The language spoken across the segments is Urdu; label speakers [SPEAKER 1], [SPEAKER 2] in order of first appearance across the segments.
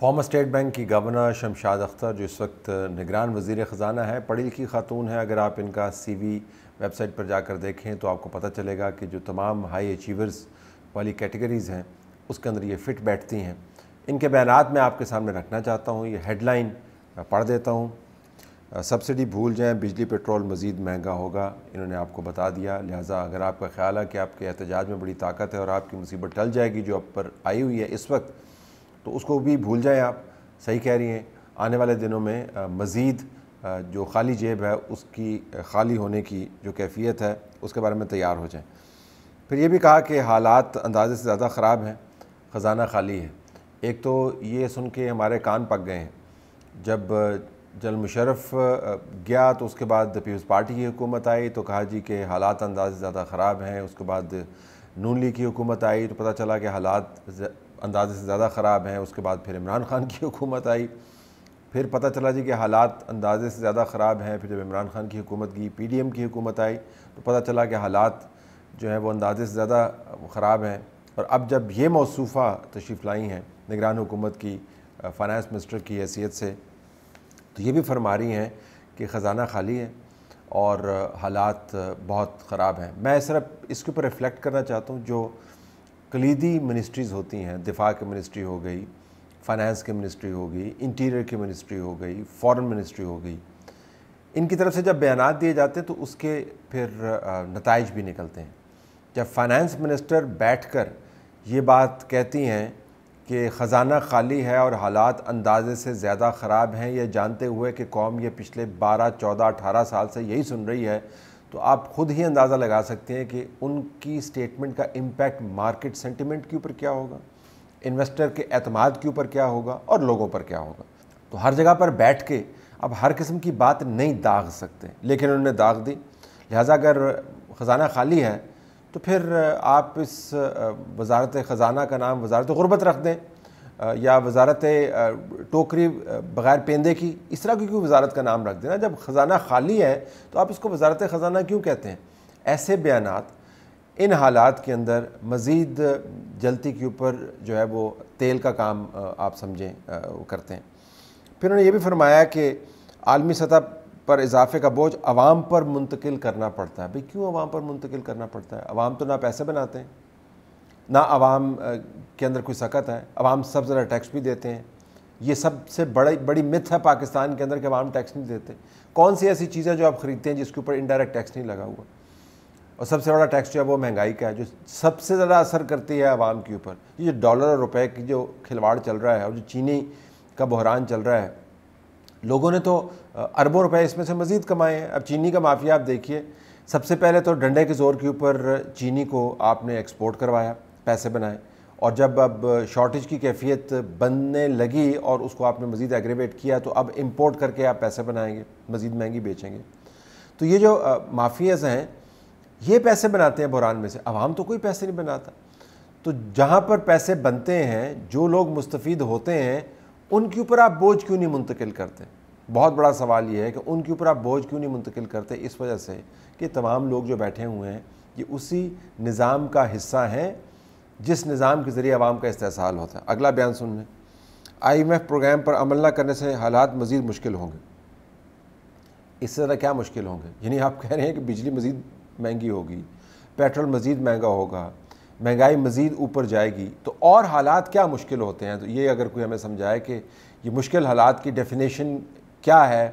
[SPEAKER 1] فارمر اسٹیٹ بینک کی گورنر شمشاد اختر جو اس وقت نگران وزیر خزانہ ہے، پڑھی لکھی خاتون ہے۔ اگر آپ ان کا سی وی ویب سائٹ پر جا کر دیکھیں تو آپ کو پتہ چلے گا کہ جو تمام ہائی اچیورز والی کیٹیگریز ہیں اس کے اندر یہ فٹ بیٹھتی ہیں۔ ان کے بیانات میں آپ کے سامنے رکھنا چاہتا ہوں، یہ ہیڈ لائن پڑھ دیتا ہوں۔ سبسڈی بھول جائیں، بجلی پیٹرول مزید مہنگا ہوگا، انہوں نے آپ کو بتا دیا۔ لہٰذا اگر آپ کا خیال ہے کہ آپ کے احتجاج میں بڑی طاقت ہے اور آپ کی مصیبت ٹل جائے گی جو آپ پر آئی ہوئی ہے اس وقت، تو اس کو بھی بھول جائیں آپ۔ صحیح کہہ رہی ہیں، آنے والے دنوں میں مزید جو خالی جیب ہے اس کی خالی ہونے کی جو کیفیت ہے اس کے بارے میں تیار ہو جائیں۔ پھر یہ بھی کہا کہ حالات اندازے سے زیادہ خراب ہیں، خزانہ خالی ہے۔ ایک تو یہ سن کے ہمارے کان پک گئے ہیں، جب جنرل مشرف گیا تو اس کے بعد پیپلز پارٹی کی حکومت آئی تو کہا جی کہ حالات اندازے سے زیادہ خراب ہیں۔ اس کے بعد نون لیگ کی حکومت آئی تو پتہ چلا کہ حالات اندازے سے زیادہ خراب ہیں۔ اس کے بعد پھر عمران خان کی حکومت آئی، پھر پتہ چلا جی کہ حالات اندازے سے زیادہ خراب ہیں۔ پھر جب عمران خان کی حکومت گئی، پی ڈی ایم کی حکومت آئی تو پتہ چلا کہ حالات جو ہیں وہ اندازے سے زیادہ خراب ہیں۔ اور اب جب یہ موصوفہ تشریف لائی ہیں نگران حکومت کی فائنانس منسٹر کی حیثیت سے، تو یہ بھی فرما رہی ہیں کہ خزانہ خالی ہے اور حالات بہت خراب ہیں۔ میں صرف اس کے اوپر ریفلیکٹ کرنا چاہتا ہوں، جو کلیدی منسٹریز ہوتی ہیں، دفاع کی منسٹری ہو گئی، فائنانس کی منسٹری ہو گئی، انٹیریئر کی منسٹری ہو گئی، فورن منسٹری ہو گئی، ان کی طرف سے جب بیانات دیے جاتے ہیں تو اس کے پھر نتائج بھی نکلتے ہیں۔ جب فائنانس منسٹر بیٹھ کر یہ بات کہتی ہیں کہ خزانہ خالی ہے اور حالات اندازے سے زیادہ خراب ہیں، یہ جانتے ہوئے کہ قوم یہ پچھلے 12، 14، 18 سال سے یہی سن رہی ہے، تو آپ خود ہی اندازہ لگا سکتے ہیں کہ ان کی سٹیٹمنٹ کا امپیکٹ مارکیٹ سینٹیمنٹ کے اوپر کیا ہوگا، انویسٹر کے اعتماد کے اوپر کیا ہوگا اور لوگوں پر کیا ہوگا۔ تو ہر جگہ پر بیٹھ کے اب ہر قسم کی بات نہیں داغ سکتے، لیکن انہوں نے داغ دی۔ لہٰذا اگر خزانہ خالی ہے تو پھر آپ اس وزارت خزانہ کا نام وزارت غربت رکھ دیں، یا وزارت ٹوکری بغیر پیندے کی، اس طرح کی کوئی وزارت کا نام رکھ دینا۔ جب خزانہ خالی ہے تو آپ اس کو وزارت خزانہ کیوں کہتے ہیں؟ ایسے بیانات ان حالات کے اندر مزید جلتی کے اوپر جو ہے وہ تیل کا کام آپ سمجھیں وہ کرتے ہیں۔ پھر انہوں نے یہ بھی فرمایا کہ عالمی سطح پر اضافے کا بوجھ عوام پر منتقل کرنا پڑتا ہے۔ بھئی کیوں عوام پر منتقل کرنا پڑتا ہے؟ عوام تو نہ پیسے بناتے ہیں، نہ عوام کے اندر کوئی سکت ہے، عوام سب زیادہ ٹیکس بھی دیتے ہیں۔ یہ سب سے بڑی متھ ہے پاکستان کے اندر کہ عوام ٹیکس نہیں دیتے۔ کون سی ایسی چیز ہے جو آپ خریدتے ہیں جس کے اوپر انڈائریکٹ ٹیکس نہیں لگا ہوا؟ اور سب سے بڑا ٹیکس جو ہے وہ مہنگائی کا ہے، جو سب سے زیادہ اثر کرتی ہے عوام کے اوپر۔ یہ جو ڈالر اور روپے کی جو کھلواڑ چل رہا ہے اور جو چینی کا بحران چل رہا ہے، لوگوں نے تو اربوں روپے اس میں سے مزید کمائے ہیں۔ اب چینی کا مافیا آپ دیکھیے، سب سے پہلے تو ڈنڈے کے زور کے اوپر چینی کو آپ نے ایکسپورٹ کروایا، پیسے بنائے، اور جب اب شارٹیج کی کیفیت بننے لگی اور اس کو آپ نے مزید ایگریویٹ کیا تو اب امپورٹ کر کے آپ پیسے بنائیں گے، مزید مہنگی بیچیں گے۔ تو یہ جو مافیاز ہیں یہ پیسے بناتے ہیں بحران میں سے، عوام تو کوئی پیسے نہیں بناتا۔ تو جہاں پر پیسے بنتے ہیں، جو لوگ مستفید ہوتے ہیں، ان کے اوپر آپ بوجھ کیوں نہیں منتقل کرتے؟ بہت بڑا سوال یہ ہے کہ ان کے اوپر آپ بوجھ کیوں نہیں منتقل کرتے؟ اس وجہ سے کہ تمام لوگ جو بیٹھے ہوئے ہیں یہ اسی نظام کا حصہ ہیں جس نظام کے ذریعے عوام کا استحصال ہوتا ہے۔ اگلا بیان سن لیں۔ IMF پروگرام پر عمل نہ کرنے سے حالات مزید مشکل ہوں گے۔ اس سے زیادہ کیا مشکل ہوں گے؟ یعنی آپ کہہ رہے ہیں کہ بجلی مزید مہنگی ہوگی، پیٹرول مزید مہنگا ہوگا، مہنگائی مزید اوپر جائے گی، تو اور حالات کیا مشکل ہوتے ہیں؟ تو یہ اگر کوئی ہمیں سمجھائے کہ یہ مشکل حالات کی ڈیفینیشن کیا ہے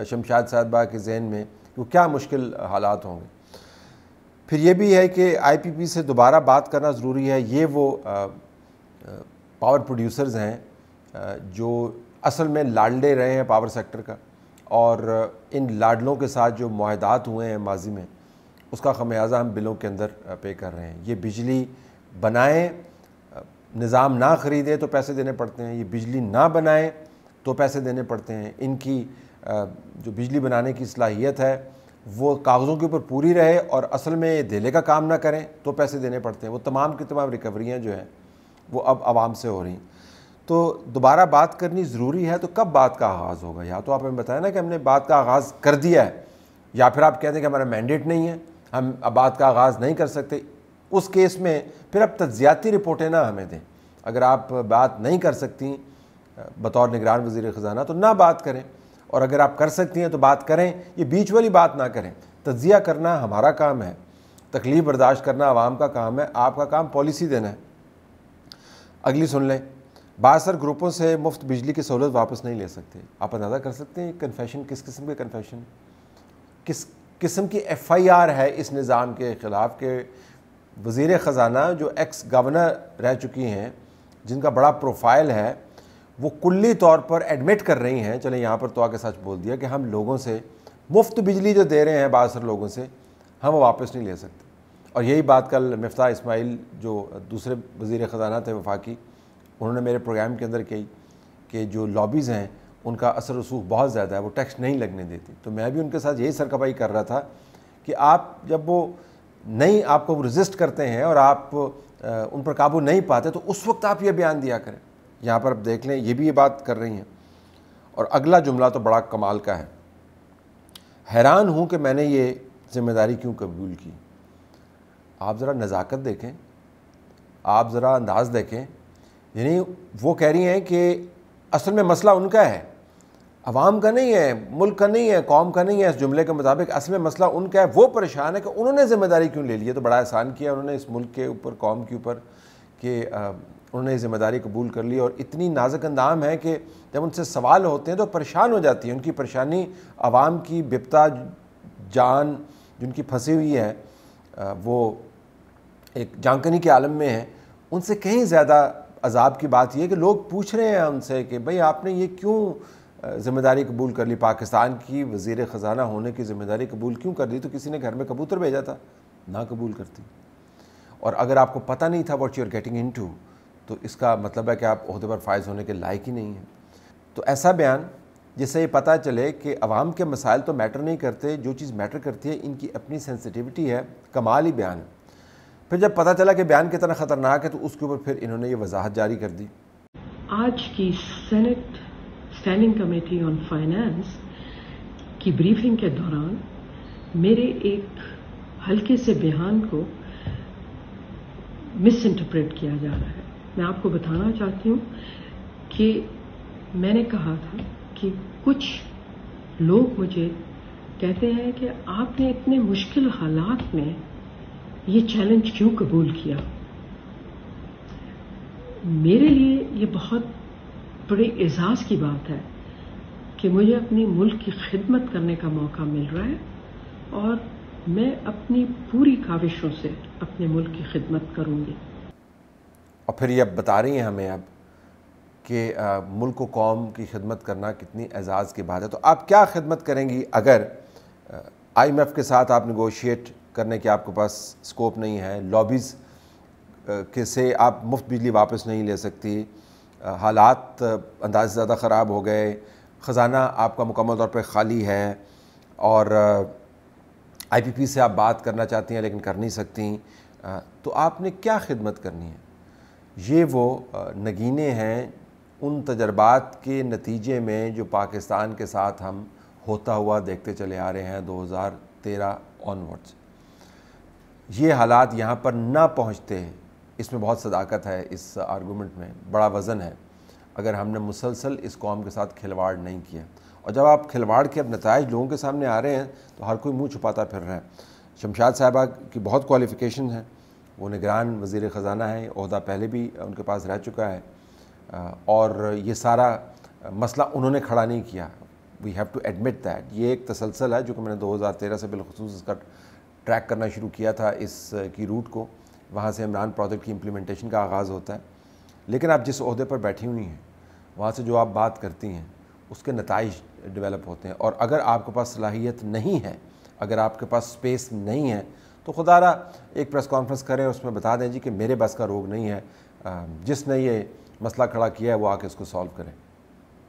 [SPEAKER 1] شمشاد صاحبہ کے ذہن میں، وہ کیا مشکل حالات ہوں گے؟ پھر یہ بھی ہے کہ IPP سے دوبارہ بات کرنا ضروری ہے۔ یہ وہ پاور پروڈیوسرز ہیں جو اصل میں لاڈلے رہے ہیں پاور سیکٹر کا، اور ان لاڈلوں کے ساتھ جو معاہدات ہوئے ہیں ماضی میں، اس کا خمیازہ ہم بلوں کے اندر پے کر رہے ہیں۔ یہ بجلی بنائیں، نظام نہ خریدیں تو پیسے دینے پڑتے ہیں، یہ بجلی نہ بنائیں تو پیسے دینے پڑتے ہیں۔ ان کی جو بجلی بنانے کی صلاحیت ہے وہ کاغذوں کے اوپر پوری رہے اور اصل میں یہ دھیلے کا کام نہ کریں تو پیسے دینے پڑتے ہیں۔ وہ تمام کی تمام ریکوریاں جو ہیں وہ اب عوام سے ہو رہی ہیں۔ تو دوبارہ بات کرنی ضروری ہے، تو کب بات کا آغاز ہوگا؟ یا تو آپ ہمیں بتائیں نا کہ ہم نے بات کا آغاز کر دیا ہے، یا پھر آپ کہتے ہیں کہ ہمارا مینڈیٹ نہیں ہے، ہم اب بات کا آغاز نہیں کر سکتے۔ اس کیس میں پھر اب تجزیاتی رپورٹیں نہ ہمیں دیں۔ اگر آپ بات نہیں کر سکتی بطور نگران وزیر خزانہ تو نہ بات کریں، اور اگر آپ کر سکتی ہیں تو بات کریں، یہ بیچ والی بات نہ کریں۔ تجزیہ کرنا ہمارا کام ہے، تکلیف برداشت کرنا عوام کا کام ہے، آپ کا کام پالیسی دینا ہے۔ اگلی سن لیں، بااثر گروپوں سے مفت بجلی کی سہولت واپس نہیں لے سکتے۔ آپ اندازہ کر سکتے ہیں کنفیشن کس قسم کے کنفیشن، کس قسم کی ایف آئی آر ہے اس نظام کے خلاف کہ وزیر خزانہ جو ایکس گورنر رہ چکی ہیں، جن کا بڑا پروفائل ہے، وہ کلی طور پر ایڈمٹ کر رہی ہیں، چلیں یہاں پر تو آ کے سچ بول دیا، کہ ہم لوگوں سے مفت بجلی جو دے رہے ہیں بااثر لوگوں سے، ہم وہ واپس نہیں لے سکتے۔ اور یہی بات کل مفتاح اسماعیل جو دوسرے وزیر خزانہ تھے وفاقی، انہوں نے میرے پروگرام کے اندر کہی کہ جو لابیز ہیں ان کا اثر رسوخ بہت زیادہ ہے، وہ ٹیکس نہیں لگنے دیتی۔ تو میں بھی ان کے ساتھ یہی سرکبائی کر رہا تھا کہ آپ جب وہ نہیں آپ کو رزسٹ کرتے ہیں اور آپ ان پر قابو نہیں پاتے، تو اس وقت آپ یہ بیان دیا کریں۔ یہاں پر آپ دیکھ لیں، یہ بھی یہ بات کر رہی ہیں۔ اور اگلا جملہ تو بڑا کمال کا ہے، حیران ہوں کہ میں نے یہ ذمہ داری کیوں قبول کی۔ آپ ذرا نزاکت دیکھیں، آپ ذرا انداز دیکھیں، یعنی وہ کہہ رہی ہیں کہ اصل میں مسئلہ ان کا ہے، عوام کا نہیں ہے، ملک کا نہیں ہے، قوم کا نہیں ہے۔ اس جملے کے مطابق اصل میں مسئلہ ان کا ہے، وہ پریشان ہے کہ انہوں نے ذمہ داری کیوں لے لی ہے۔ تو بڑا احسان کیا انہوں نے اس ملک کے اوپر، قوم کے اوپر، کہ انہوں نے ذمہ داری قبول کر لی۔ اور اتنی نازک اندام ہے کہ جب ان سے سوال ہوتے ہیں تو پریشان ہو جاتی ہیں۔ ان کی پریشانی عوام کی بپتا جان جن کی پھنسی ہوئی ہے، وہ ایک جانکنی کے عالم میں ہے، ان سے کہیں زیادہ عذاب کی بات یہ ہے کہ لوگ پوچھ رہے ہیں ان سے کہ بھئی آپ نے یہ کیوں ذمہ داری قبول کر لی، پاکستان کی وزیر خزانہ ہونے کی ذمہ داری قبول کیوں کر لی؟ تو کسی نے گھر میں کبوتر بھیجا تھا، نہ قبول کرتی۔ اور اگر آپ کو پتہ نہیں تھا what you are getting into, تو اس کا مطلب ہے کہ آپ عہدے پر فائز ہونے کے لائق ہی نہیں ہیں۔ تو ایسا بیان جس سے یہ پتہ چلے کہ عوام کے مسائل تو میٹر نہیں کرتے، جو چیز میٹر کرتی ہے ان کی اپنی سینسٹیوٹی ہے، کمال ہی بیان ہے۔ پھر جب پتہ چلا کہ بیان کتنا خطرناک ہے تو اس کے اوپر پھر انہوں نے یہ وضاحت جاری کر دی۔
[SPEAKER 2] آج کی senate standing committee on finance کی بریفنگ کے دوران میرے ایک ہلکے سے بیان کو مس انٹرپریٹ کیا جا رہا ہے۔ میں آپ کو بتانا چاہتی ہوں کہ میں نے کہا تھا کہ کچھ لوگ مجھے کہتے ہیں کہ آپ نے اتنے مشکل حالات میں یہ چیلنج کیوں قبول کیا۔ میرے لیے یہ بہت بڑے اعزاز کی بات ہے کہ مجھے اپنی ملک کی خدمت کرنے کا موقع مل رہا ہے، اور میں اپنی پوری کاوشوں سے اپنے ملک کی خدمت کروں گی۔
[SPEAKER 1] اور پھر یہ اب بتا رہی ہیں ہمیں اب کہ ملک و قوم کی خدمت کرنا کتنی اعزاز کی بات ہے۔ تو آپ کیا خدمت کریں گی اگر آئی ایم ایف کے ساتھ آپ نیگوشیٹ کرنے کے آپ کے پاس سکوپ نہیں ہے، لابیز کے سے آپ مفت بجلی واپس نہیں لے سکتی، حالات انداز سے زیادہ خراب ہو گئے، خزانہ آپ کا مکمل طور پہ خالی ہے، اور آئی پی پی سے آپ بات کرنا چاہتی ہیں لیکن کر نہیں سکتی، تو آپ نے کیا خدمت کرنی ہے؟ یہ وہ نگینے ہیں ان تجربات کے نتیجے میں جو پاکستان کے ساتھ ہم ہوتا ہوا دیکھتے چلے آ رہے ہیں 2013 آنورڈز۔ یہ حالات یہاں پر نہ پہنچتے، اس میں بہت صداقت ہے، اس آرگومنٹ میں بڑا وزن ہے، اگر ہم نے مسلسل اس قوم کے ساتھ کھلواڑ نہیں کیا۔ اور جب آپ کھلواڑ کے اب نتائج لوگوں کے سامنے آ رہے ہیں تو ہر کوئی منہ چھپاتا پھر رہا ہے۔ شمشاد صاحبہ کی بہت کوالیفیکیشن ہیں، وہ نگران وزیر خزانہ ہیں، عہدہ پہلے بھی ان کے پاس رہ چکا ہے، اور یہ سارا مسئلہ انہوں نے کھڑا نہیں کیا۔ We have to admit that. یہ ایک تسلسل ہے جو کہ میں نے 2013 سے بالخصوص اس کا ٹریک کرنا شروع کیا تھا، اس کی روٹ کو، وہاں سے عمران پروجیکٹ کی امپلیمنٹیشن کا آغاز ہوتا ہے۔ لیکن آپ جس عہدے پر بیٹھی ہوئی ہیں وہاں سے جو آپ بات کرتی ہیں اس کے نتائج ڈیولپ ہوتے ہیں، اور اگر آپ کے پاس صلاحیت نہیں ہے، اگر آپ کے پاس سپیس نہیں ہے، تو خدا را ایک پریس کانفرنس کریں، اس میں بتا دیں جی کہ میرے بس کا روگ نہیں ہے، جس نے یہ مسئلہ کھڑا کیا ہے وہ آ کے اس کو سالو کریں۔